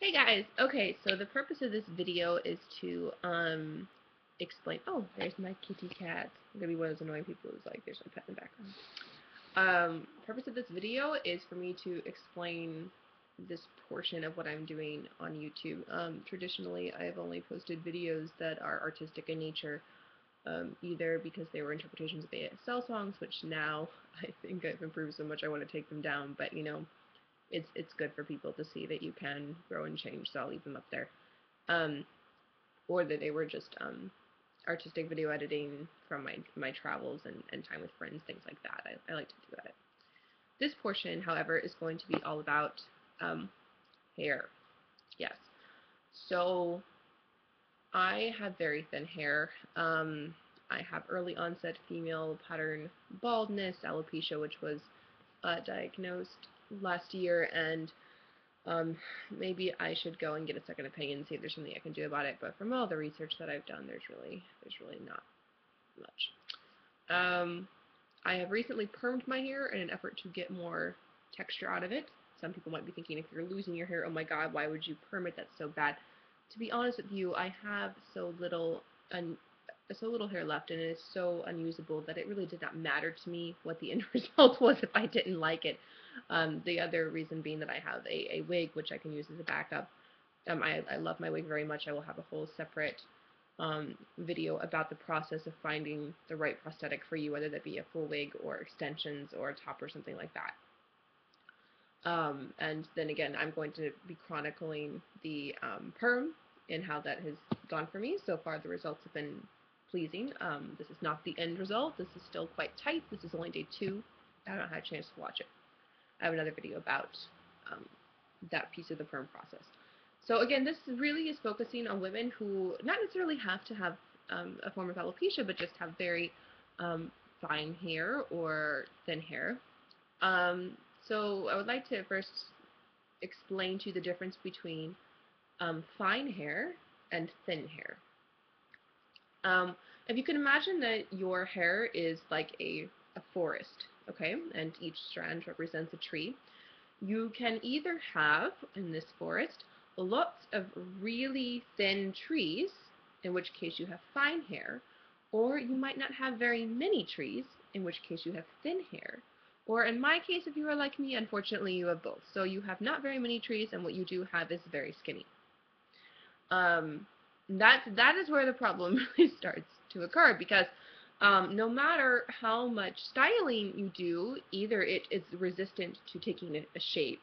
Hey guys, okay, so the purpose of this video is to explain. Oh, there's my kitty cat. I'm gonna be one of those annoying people who's like, there's my pet in the background. Purpose of this video is for me to explain this portion of what I'm doing on YouTube. Traditionally, I've only posted videos that are artistic in nature, either because they were interpretations of ASL songs, which now I think I've improved so much I want to take them down, but you know, it's good for people to see that you can grow and change, so I'll leave them up there. Or that they were just artistic video editing from my travels and time with friends, things like that. I like to do that. This portion, however, is going to be all about hair. Yes. So I have very thin hair. I have early onset female pattern baldness, alopecia, which was diagnosed last year, and maybe I should go and get a second opinion and see if there's something I can do about it. But from all the research that I've done, there's really not much. I have recently permed my hair in an effort to get more texture out of it. Some people might be thinking, if you're losing your hair, oh my god, why would you perm it? That's so bad. To be honest with you, I have so little hair left, and it is so unusable that it really did not matter to me what the end result was if I didn't like it. The other reason being that I have a wig, which I can use as a backup. I love my wig very much. I will have a whole separate video about the process of finding the right prosthetic for you, whether that be a full wig or extensions or a top or something like that. And then again, I'm going to be chronicling the perm and how that has gone for me. So far, the results have been pleasing. This is not the end result. This is still quite tight. This is only day 2. I haven't had a chance to watch it. I have another video about that piece of the perm process. So again, this really is focusing on women who not necessarily have to have a form of alopecia, but just have very fine hair or thin hair. So I would like to first explain to you the difference between fine hair and thin hair. If you can imagine that your hair is like a forest, okay, and each strand represents a tree, you can either have, in this forest, lots of really thin trees, in which case you have fine hair, or you might not have very many trees, in which case you have thin hair. Or in my case, if you are like me, unfortunately you have both. So you have not very many trees, and what you do have is very skinny. That is where the problem really starts to occur, because no matter how much styling you do, either it is resistant to taking a shape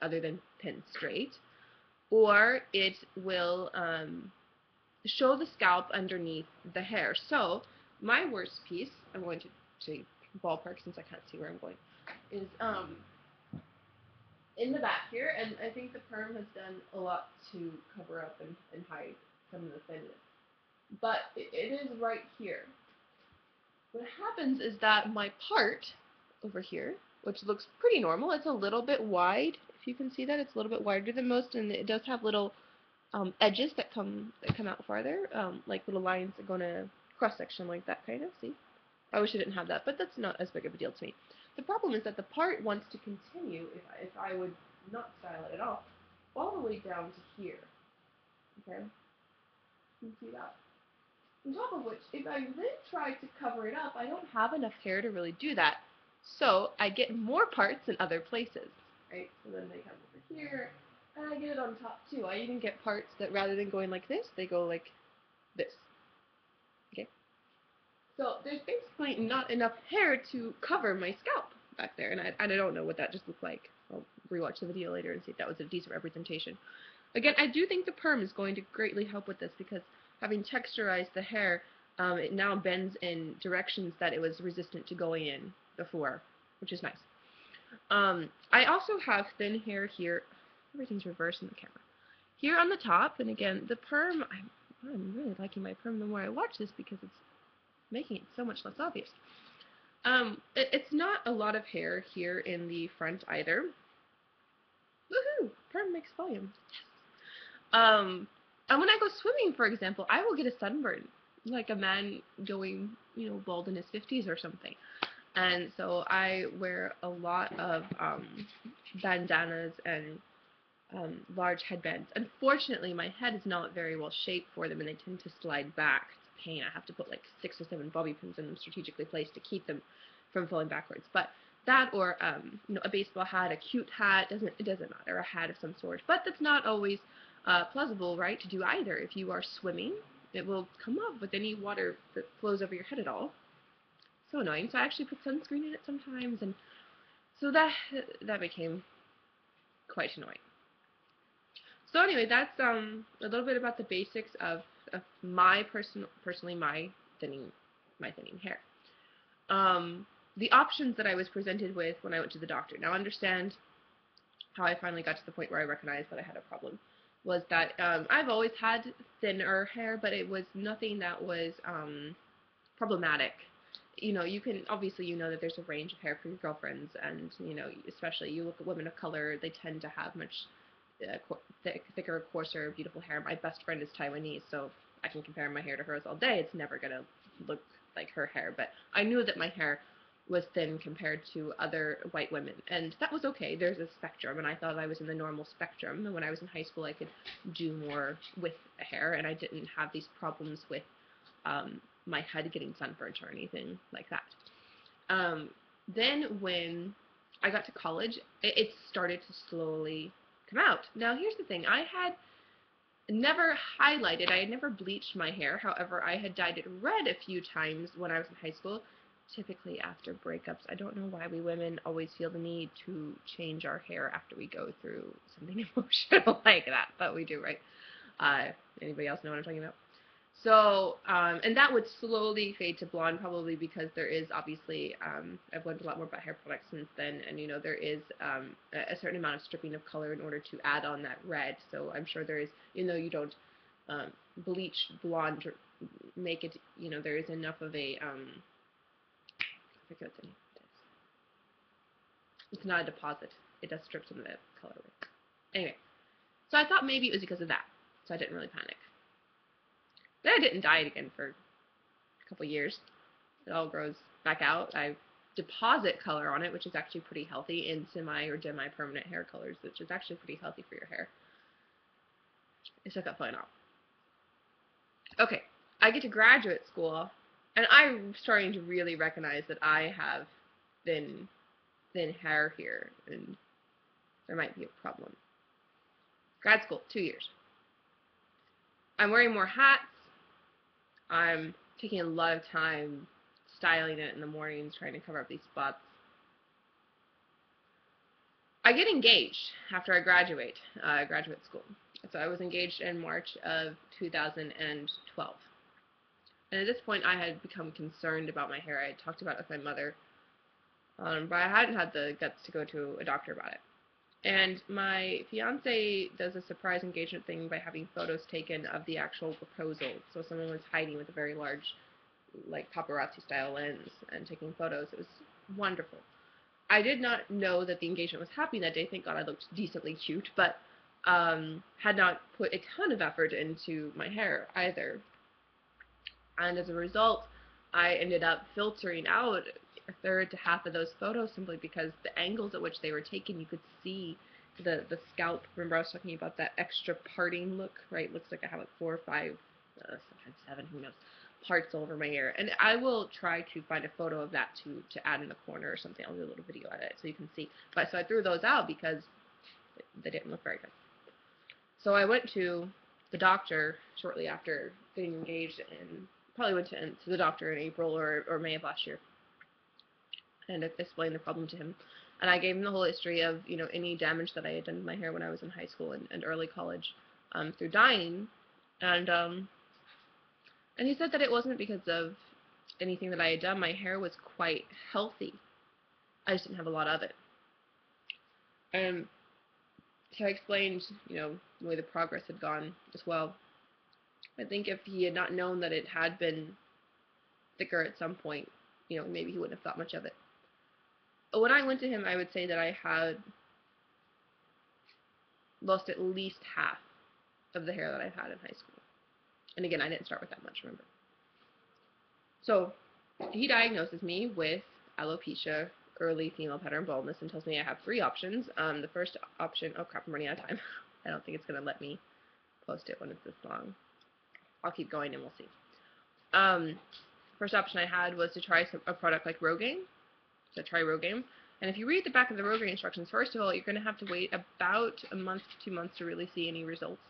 other than pin straight, or it will show the scalp underneath the hair. So my worst piece, I'm going to say ballpark since I can't see where I'm going, is in the back here, and I think the perm has done a lot to cover up and hide some of the thinness. But it is right here. What happens is that my part over here, which looks pretty normal, it's a little bit wide. If you can see that, it's a little bit wider than most, and it does have little edges that come out farther, like little lines that go in a cross section like that, kind of. See, I wish I didn't have that, but that's not as big of a deal to me. The problem is that the part wants to continue, if I would not style it at all the way down to here. Okay, you can see that. On top of which, if I then try to cover it up, I don't have enough hair to really do that. So I get more parts in other places, right? So then they come over here, and I get it on top too. I even get parts that rather than going like this, they go like this. Okay? So there's basically not enough hair to cover my scalp back there, and I don't know what that just looked like. I'll rewatch the video later and see if that was a decent representation. Again, I do think the perm is going to greatly help with this, because having texturized the hair, it now bends in directions that it was resistant to going in before, which is nice. I also have thin hair here. Everything's reversed in the camera. Here on the top, and again, the perm, I'm really liking my perm the more I watch this, because it's making it so much less obvious. It's not a lot of hair here in the front either. Woohoo! Perm makes volume. And when I go swimming, for example, I will get a sunburn, like a man going, bald in his 50s or something. And so I wear a lot of bandanas and large headbands. Unfortunately, my head is not very well shaped for them, and they tend to slide back. It's a pain. I have to put like 6 or 7 bobby pins in them strategically placed to keep them from falling backwards. But that, or a baseball hat, a cute hat, it doesn't matter, a hat of some sort. But that's not always plausible, right, to do either. If you are swimming, it will come up with any water that flows over your head at all. So annoying. So I actually put sunscreen in it sometimes, and so that became quite annoying. So anyway, that's a little bit about the basics of my personally my thinning hair. The options that I was presented with when I went to the doctor. Now understand how I finally got to the point where I recognized that I had a problem was that I've always had thinner hair, but it was nothing that was problematic. You can obviously that there's a range of hair for your girlfriends, and especially you look at women of color, they tend to have much thicker, coarser, beautiful hair. My best friend is Taiwanese, so I can compare my hair to hers all day. It's never gonna look like her hair, but I knew that my hair was thin compared to other white women, and that was okay. There's a spectrum, and I thought I was in the normal spectrum. And when I was in high school, I could do more with hair, and I didn't have these problems with my head getting sunburnt or anything like that. Then when I got to college, it started to slowly come out. Now here's the thing, I had never highlighted, I had never bleached my hair. However, I had dyed it red a few times when I was in high school, typically after breakups. I don't know why we women always feel the need to change our hair after we go through something emotional like that, but we do, right? Anybody else know what I'm talking about? So, and that would slowly fade to blonde, probably because there is obviously, I've learned a lot more about hair products since then, and there is a certain amount of stripping of color in order to add on that red. So I'm sure there is, you don't bleach blonde or make it, there is enough of a, I forget what the name it is. It's not a deposit. It does strip some of the color away. Anyway, so I thought maybe it was because of that, so I didn't really panic. Then I didn't dye it again for a couple years. It all grows back out. I deposit color on it, which is actually pretty healthy, in semi or demi-permanent hair colors, which is actually pretty healthy for your hair. It's like that fine off. Okay, I get to graduate school, and I'm starting to really recognize that I have thin hair here, and there might be a problem. Grad school, 2 years. I'm wearing more hats. I'm taking a lot of time styling it in the mornings, trying to cover up these spots. I get engaged after I graduate school. So I was engaged in March of 2012. And at this point, I had become concerned about my hair. I had talked about it with my mother, but I hadn't had the guts to go to a doctor about it. And my fiance does a surprise engagement thing by having photos taken of the actual proposal. So someone was hiding with a very large, like paparazzi style lens and taking photos. It was wonderful. I did not know that the engagement was happening that day. Thank God I looked decently cute, but had not put a ton of effort into my hair either. And as a result, I ended up filtering out a third to half of those photos simply because the angles at which they were taken, you could see the scalp. Remember I was talking about that extra parting look, right? Looks like I have like 4 or 5, sometimes 7, who knows, parts all over my hair. And I will try to find a photo of that to add in the corner or something. I'll do a little video at it so you can see. But so I threw those out because they didn't look very good. So I went to the doctor shortly after getting engaged, and probably went to the doctor in April or May of last year, and explained the problem to him. And I gave him the whole history of any damage that I had done to my hair when I was in high school and early college through dyeing, and he said that it wasn't because of anything that I had done. My hair was quite healthy. I just didn't have a lot of it. And so I explained, the way the progress had gone as well. I think if he had not known that it had been thicker at some point, maybe he wouldn't have thought much of it. When I went to him, I would say that I had lost at least half of the hair that I've had in high school. And again, I didn't start with that much, remember. So he diagnoses me with alopecia early female pattern baldness and tells me I have 3 options. The first option, oh crap, I'm running out of time. I don't think it's going to let me post it when it's this long. I'll keep going and we'll see. First option I had was to try a product like Rogaine. So try Rogaine. And if you read the back of the Rogaine instructions, first of all, you're going to have to wait about a month to 2 months to really see any results.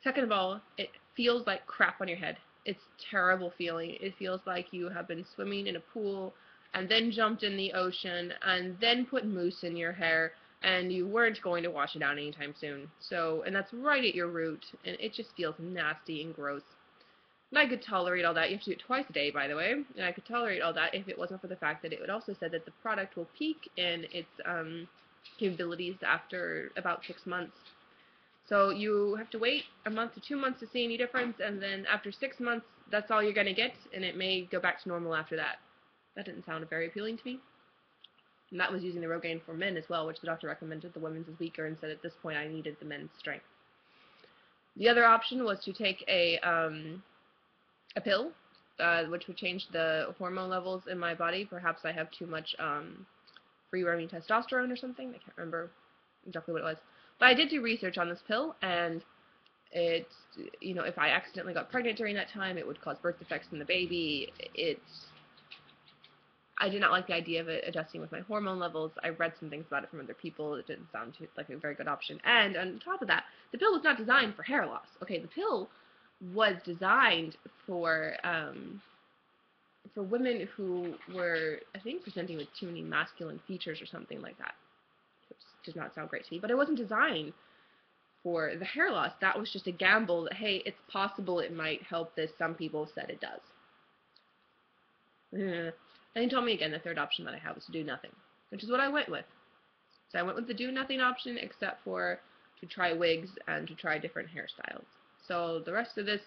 Second of all, it feels like crap on your head. It's a terrible feeling. It feels like you have been swimming in a pool and then jumped in the ocean and then put mousse in your hair and you weren't going to wash it out anytime soon. So, and that's right at your root, and it just feels nasty and gross. And I could tolerate all that. You have to do it twice a day, by the way. And I could tolerate all that if it wasn't for the fact that it would also said that the product will peak in its capabilities after about 6 months. So you have to wait a month to 2 months to see any difference, and then after 6 months, that's all you're going to get, and it may go back to normal after that. That didn't sound very appealing to me. And that was using the Rogaine for men as well, which the doctor recommended. The women's is weaker and said at this point I needed the men's strength. The other option was to take a pill, which would change the hormone levels in my body. Perhaps I have too much free-roaming testosterone or something. I can't remember exactly what it was. But I did do research on this pill, and it's, you know, if I accidentally got pregnant during that time, it would cause birth defects in the baby. I did not like the idea of it adjusting with my hormone levels. I read some things about it from other people. It didn't sound like a very good option. And on top of that, the pill was not designed for hair loss. Okay, the pill was designed for women who were, I think, presenting with too many masculine features or something like that. Which does not sound great to me. But it wasn't designed for the hair loss. That was just a gamble that, hey, it's possible it might help this. Some people said it does. And he told me again the third option that I have was to do nothing, which is what I went with. So I went with the do nothing option, except for to try wigs and to try different hairstyles. So the rest of this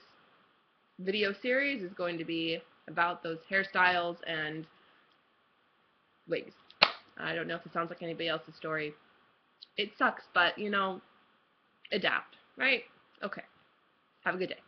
video series is going to be about those hairstyles and wigs. I don't know if it sounds like anybody else's story. It sucks, but, you know, adapt, right? Okay. Have a good day.